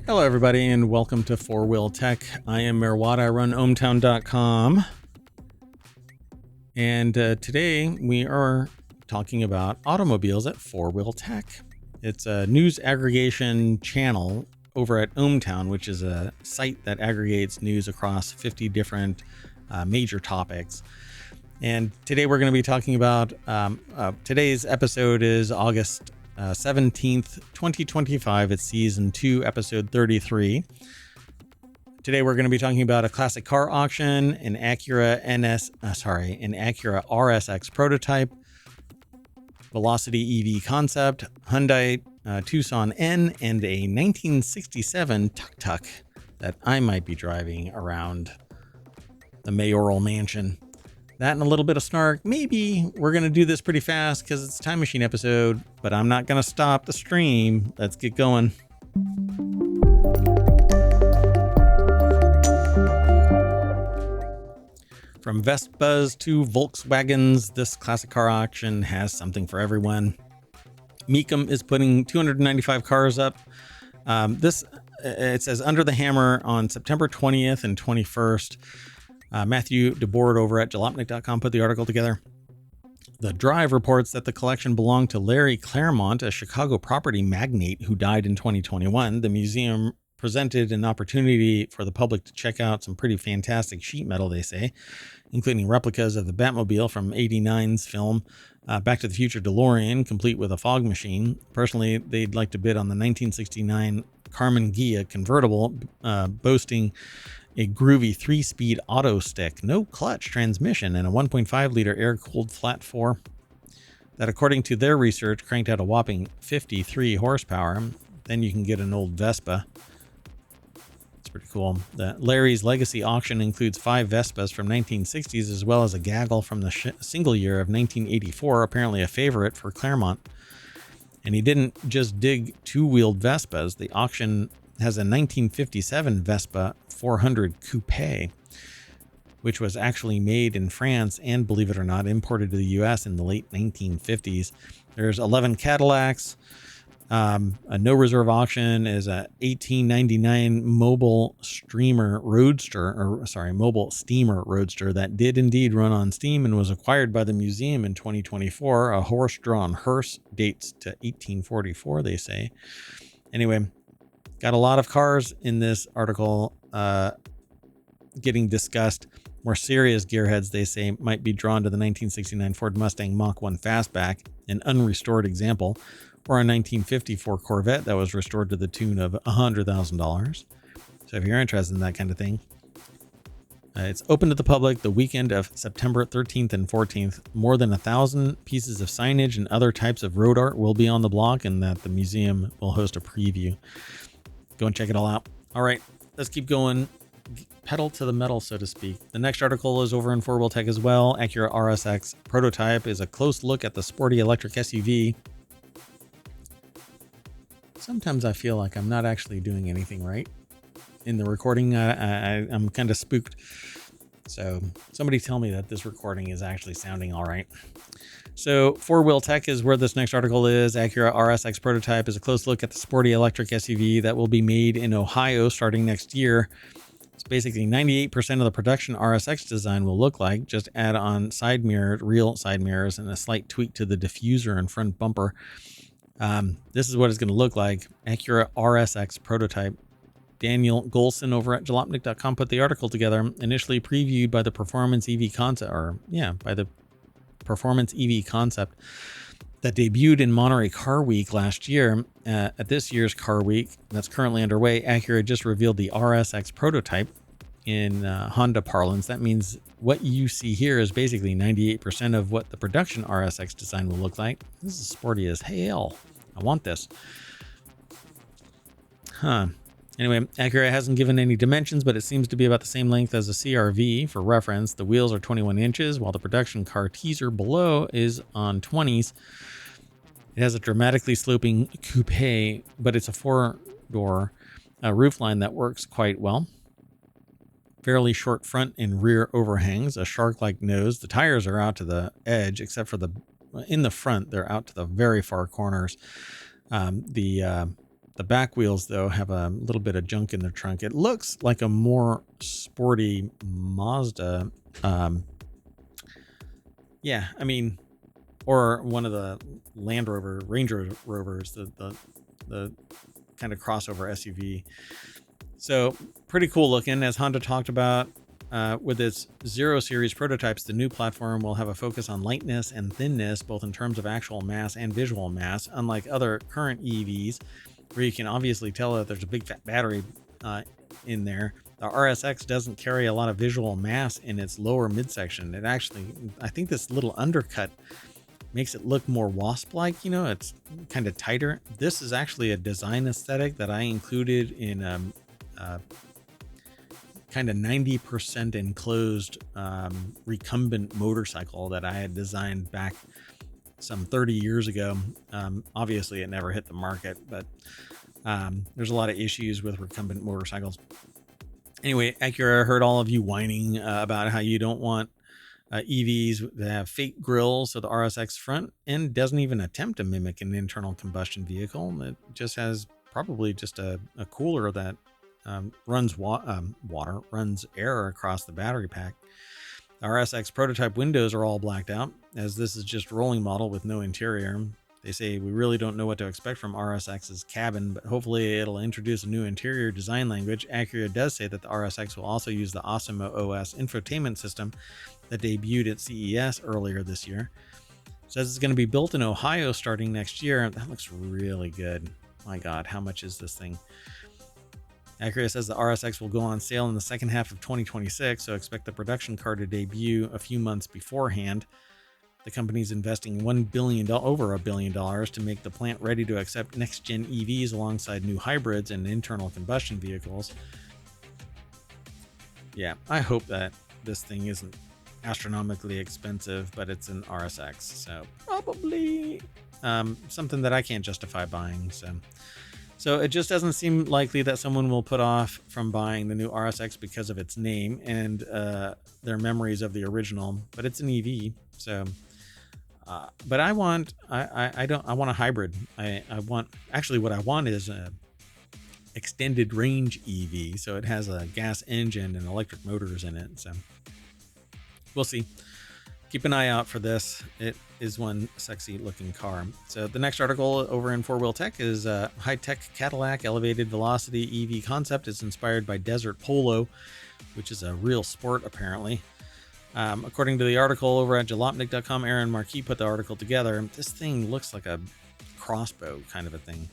Hello, everybody, and welcome to FourWheelTech. I am MayorWatt. I run ohmTown.com. And today we are talking about automobiles at FourWheelTech. It's a news aggregation channel over at ohmTown, which is a site that aggregates news across 50 different major topics. And today we're going to be talking about, today's episode is August 17th, 2025. It's season 2, episode 33. Today we're going to be talking about a classic car auction, an Acura RSX Prototype, Velocity EV concept, Hyundai Tucson N, and a 1967 Tuk Tuk that I might be driving around the mayoral mansion. That and a little bit of snark. Maybe we're going to do this pretty fast because it's a time machine episode, but I'm not going to stop the stream. Let's get going. From Vespas to Volkswagens, this classic car auction has something for everyone. Mecum is putting 295 cars up. It says under the hammer on September 20th and 21st. Matthew DeBoard over at jalopnik.com put the article together. The Drive reports that the collection belonged to Larry Claremont, a Chicago property magnate who died in 2021. The museum presented an opportunity for the public to check out some pretty fantastic sheet metal, they say, including replicas of the Batmobile from '89's film Back to the Future DeLorean, complete with a fog machine. Personally, they'd like to bid on the 1969 Carmen Ghia convertible, boasting a groovy 3-speed auto stick, no clutch transmission, and a 1.5-liter air-cooled flat 4 that, according to their research, cranked out a whopping 53 horsepower. Then you can get an old Vespa. It's pretty cool. The Larry's Legacy auction includes 5 Vespas from 1960s as well as a gaggle from the single year of 1984, apparently a favorite for Claremont. And he didn't just dig two-wheeled Vespas. The auction has a 1957 Vespa 400 Coupe, which was actually made in France and, believe it or not, imported to the U.S. in the late 1950s. There's 11 Cadillacs. A no reserve auction is a 1899 mobile steamer roadster that did indeed run on steam and was acquired by the museum in 2024. A horse-drawn hearse, dates to 1844, they say. Anyway, got a lot of cars in this article getting discussed. More serious gearheads, they say, might be drawn to the 1969 Ford Mustang Mach 1 Fastback, an unrestored example, or a 1954 Corvette that was restored to the tune of $100,000. So if you're interested in that kind of thing, it's open to the public the weekend of September 13th and 14th. More than 1,000 pieces of signage and other types of road art will be on the block, and that the museum will host a preview. Go and check it all out. All right, let's keep going. Pedal to the metal, so to speak. The next article is over in FourWheelTech as well. Acura RSX Prototype is a close look at the sporty electric SUV. Sometimes I feel like I'm not actually doing anything right in the recording. I'm kind of spooked. So somebody tell me that this recording is actually sounding all right. So FourWheelTech is where this next article is. Acura RSX Prototype is a close look at the sporty electric SUV that will be made in Ohio starting next year. It's basically 98% of the production RSX design will look like. Just add on real side mirrors, and a slight tweak to the diffuser and front bumper. This is what it's going to look like. Acura RSX Prototype. Daniel Golson over at jalopnik.com put the article together. Initially previewed by the Performance EV concept, that debuted in Monterey Car Week last year. At this year's Car Week that's currently underway, Acura just revealed the RSX Prototype in Honda parlance. That means what you see here is basically 98% of what the production RSX design will look like. This is sporty as hell. I want this. Anyway, Acura hasn't given any dimensions, but it seems to be about the same length as a CR-V. For reference, the wheels are 21 inches, while the production car teaser below is on 20s. It has a dramatically sloping coupe, but it's a 4-door roofline that works quite well. Fairly short front and rear overhangs, a shark-like nose. The tires are out to the edge, except for in the front, they're out to the very far corners. The The back wheels, though, have a little bit of junk in the trunk. It looks like a more sporty Mazda. Yeah, I mean, or one of the Range Rovers, the kind of crossover SUV. So pretty cool looking. As Honda talked about, with its 0 Series prototypes, the new platform will have a focus on lightness and thinness, both in terms of actual mass and visual mass, unlike other current EVs, where you can obviously tell that there's a big fat battery in there. The RSX doesn't carry a lot of visual mass in its lower midsection. It actually, I think this little undercut makes it look more wasp-like, you know, it's kind of tighter. This is actually a design aesthetic that I included in kind of 90% enclosed recumbent motorcycle that I had designed back some 30 years ago. Obviously it never hit the market, but there's a lot of issues with recumbent motorcycles. Anyway, Acura, I heard all of you whining about how you don't want EVs that have fake grills. So the RSX front end doesn't even attempt to mimic an internal combustion vehicle. It just has probably just a cooler that runs runs air across the battery pack. The RSX prototype windows are all blacked out, as this is just a rolling model with no interior. They say we really don't know what to expect from RSX's cabin, but hopefully it'll introduce a new interior design language. Acura does say that the RSX will also use the Osmo OS infotainment system that debuted at CES earlier this year. It says it's going to be built in Ohio starting next year. That looks really good. My God, how much is this thing? Acura says the RSX will go on sale in the second half of 2026, so expect the production car to debut a few months beforehand. The company's investing over $1 billion to make the plant ready to accept next-gen EVs alongside new hybrids and internal combustion vehicles. Yeah, I hope that this thing isn't astronomically expensive, but it's an RSX, so probably something that I can't justify buying. So it just doesn't seem likely that someone will put off from buying the new RSX because of its name and their memories of the original, but it's an EV, so... but I want a hybrid. What I want is a extended range EV. So it has a gas engine and electric motors in it. So we'll see. Keep an eye out for this. It is one sexy looking car. So the next article over in FourWheelTech is high-tech Cadillac elevated velocity EV concept is inspired by Desert Polo, which is a real sport apparently. According to the article over at jalopnik.com, Aaron Marquis put the article together. This thing looks like a crossbow kind of a thing.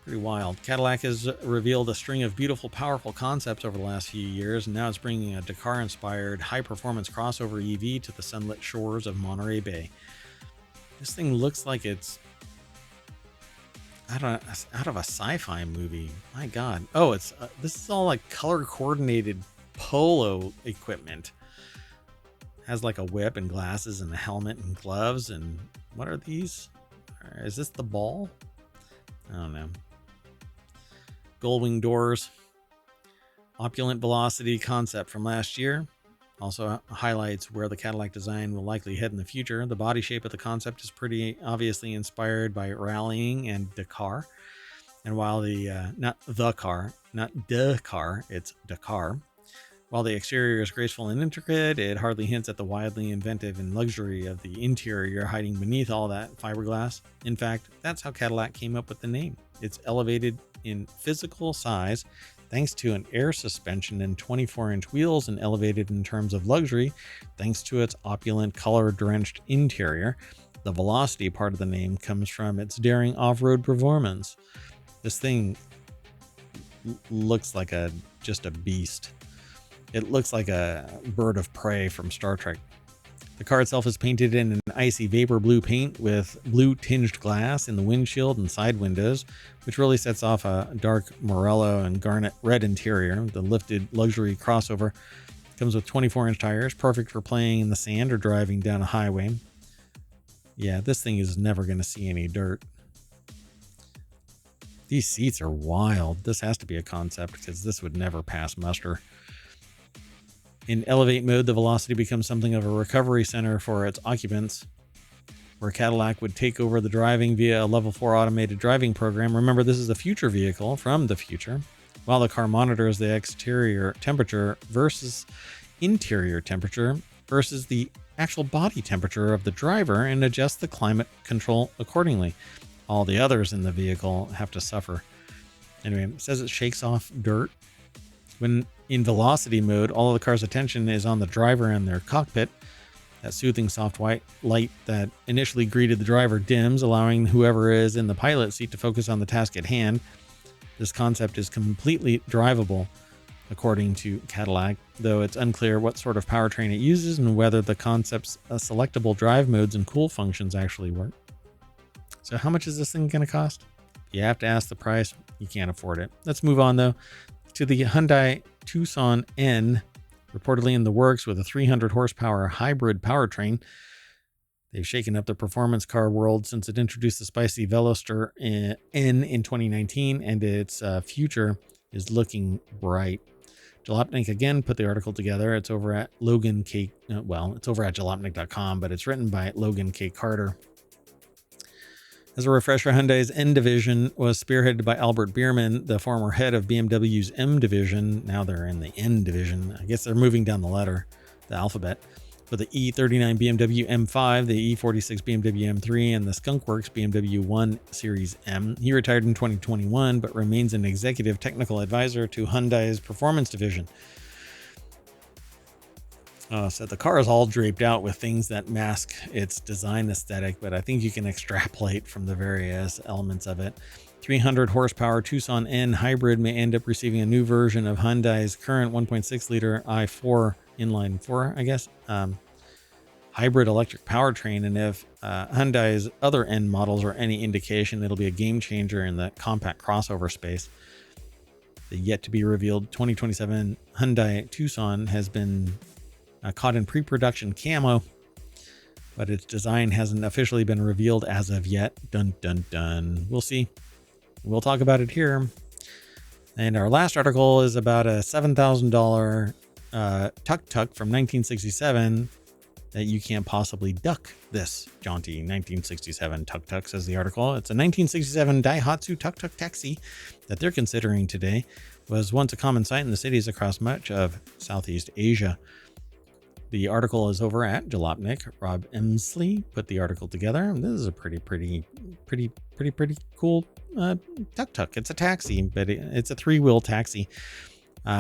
Pretty wild. Cadillac has revealed a string of beautiful, powerful concepts over the last few years, and now it's bringing a Dakar-inspired high-performance crossover EV to the sunlit shores of Monterey Bay. This thing looks like it's out of a sci-fi movie. My God. Oh, it's this is all like color-coordinated polo equipment. Has like a whip and glasses and a helmet and gloves. And what are these? Is this the ball? I don't know. Gullwing doors. Opulent velocity concept from last year. Also highlights where the Cadillac design will likely head in the future. The body shape of the concept is pretty obviously inspired by rallying and Dakar. And while not the car, it's Dakar. While the exterior is graceful and intricate, it hardly hints at the wildly inventive and luxury of the interior hiding beneath all that fiberglass. In fact, that's how Cadillac came up with the name. It's elevated in physical size thanks to an air suspension and 24-inch wheels, and elevated in terms of luxury thanks to its opulent color-drenched interior. The velocity part of the name comes from its daring off-road performance. This thing looks like just a beast. It looks like a bird of prey from Star Trek. The car itself is painted in an icy vapor blue paint with blue tinged glass in the windshield and side windows, which really sets off a dark morello and garnet red interior. The lifted luxury crossover comes with 24-inch tires, perfect for playing in the sand or driving down a highway. Yeah, this thing is never going to see any dirt. These seats are wild. This has to be a concept because this would never pass muster. In Elevate mode, the Velocity becomes something of a recovery center for its occupants. where Cadillac would take over the driving via a level 4 automated driving program. Remember, this is a future vehicle from the future, while the car monitors the exterior temperature versus interior temperature versus the actual body temperature of the driver and adjusts the climate control accordingly. All the others in the vehicle have to suffer. Anyway, it says it shakes off dirt. When in velocity mode, all of the car's attention is on the driver and their cockpit. That soothing soft white light that initially greeted the driver dims, allowing whoever is in the pilot seat to focus on the task at hand. This concept is completely drivable, according to Cadillac, though it's unclear what sort of powertrain it uses and whether the concept's selectable drive modes and cool functions actually work. So how much is this thing going to cost? You have to ask the price. You can't afford it. Let's move on, though, to the Hyundai Tucson N, reportedly in the works with a 300 horsepower hybrid powertrain. They've shaken up the performance car world since it introduced the spicy Veloster N in 2019, and its future is looking bright. Jalopnik again put the article together. It's over at Logan K. It's over at jalopnik.com, but it's written by Logan K. Carter. As a refresher, Hyundai's N division was spearheaded by Albert Biermann, the former head of BMW's M division. Now they're in the N division. I guess they're moving down the alphabet. With the E39 BMW M5, the E46 BMW M3, and the Skunkworks BMW 1 Series M. He retired in 2021, but remains an executive technical advisor to Hyundai's performance division. So the car is all draped out with things that mask its design aesthetic, but I think you can extrapolate from the various elements of it. 300 horsepower Tucson N hybrid may end up receiving a new version of Hyundai's current 1.6 liter i4 inline 4, I guess, hybrid electric powertrain. And if Hyundai's other N models are any indication, it'll be a game changer in the compact crossover space. The yet to be revealed 2027 Hyundai Tucson has been caught in pre-production camo, but its design hasn't officially been revealed as of yet. Dun, dun, dun. We'll see. We'll talk about it here. And our last article is about a $7,000 Tuk Tuk from 1967 that you can't possibly duck this jaunty 1967 Tuk Tuk, says the article. It's a 1967 Daihatsu Tuk Tuk taxi that they're considering today. Was once a common sight in the cities across much of Southeast Asia. The article is over at Jalopnik. Rob Emsley put the article together. This is a pretty cool Tuk Tuk. It's a taxi, but it's a 3-wheel taxi,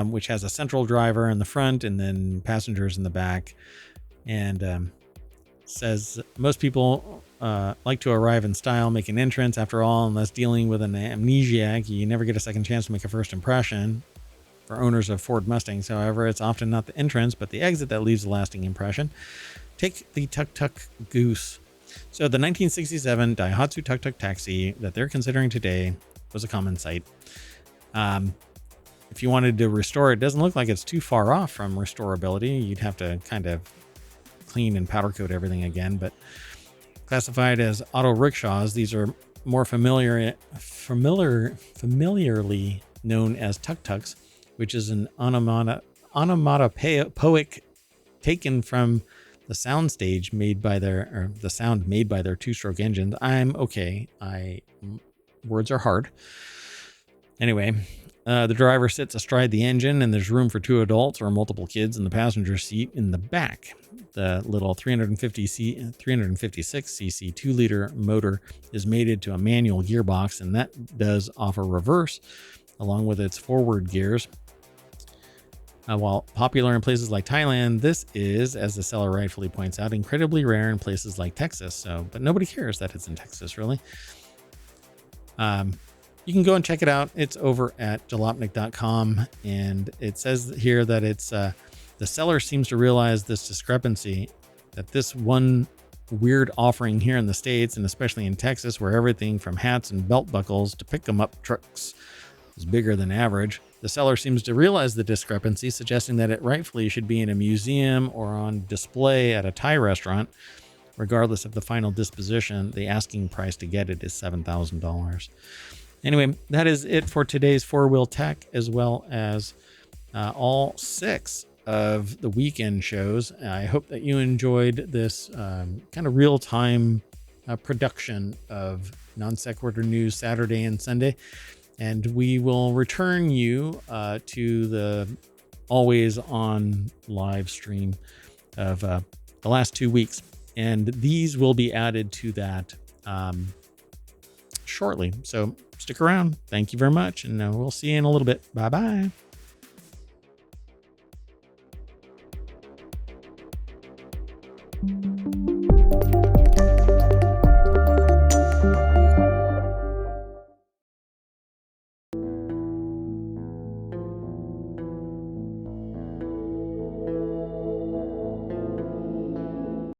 which has a central driver in the front and then passengers in the back. And says most people like to arrive in style, make an entrance. After all, unless dealing with an amnesiac, you never get a second chance to make a first impression. For owners of Ford Mustangs, however, it's often not the entrance, but the exit that leaves a lasting impression. Take the Tuk Tuk Goose. So the 1967 Daihatsu Tuk Tuk taxi that they're considering today was a common sight. If you wanted to restore it, doesn't look like it's too far off from restorability. You'd have to kind of clean and powder coat everything again, but classified as auto rickshaws, these are more familiarly known as tuk tuks, which is an onomatopoeic taken from the sound made by their two-stroke engines. Words are hard. Anyway, the driver sits astride the engine, and there's room for 2 adults or multiple kids in the passenger seat in the back. The little 356cc 2-liter motor is mated to a manual gearbox, and that does offer reverse along with its forward gears. While popular in places like Thailand, this is, as the seller rightfully points out, incredibly rare in places like Texas. But nobody cares that it's in Texas, really. You can go and check it out. It's over at jalopnik.com, and it says here that it's the seller seems to realize this discrepancy, that this one weird offering here in the States, and especially in Texas, where everything from hats and belt buckles to pick-em-up trucks is bigger than average. The seller seems to realize the discrepancy, suggesting that it rightfully should be in a museum or on display at a Thai restaurant. Regardless of the final disposition, the asking price to get it is $7,000. Anyway, that is it for today's FourWheelTech, as well as all 6 of the weekend shows. I hope that you enjoyed this kind of real-time production of Non Sequitur News Saturday and Sunday. And we will return you to the always on live stream of the last 2 weeks. And these will be added to that shortly. So stick around. Thank you very much. And we'll see you in a little bit. Bye-bye.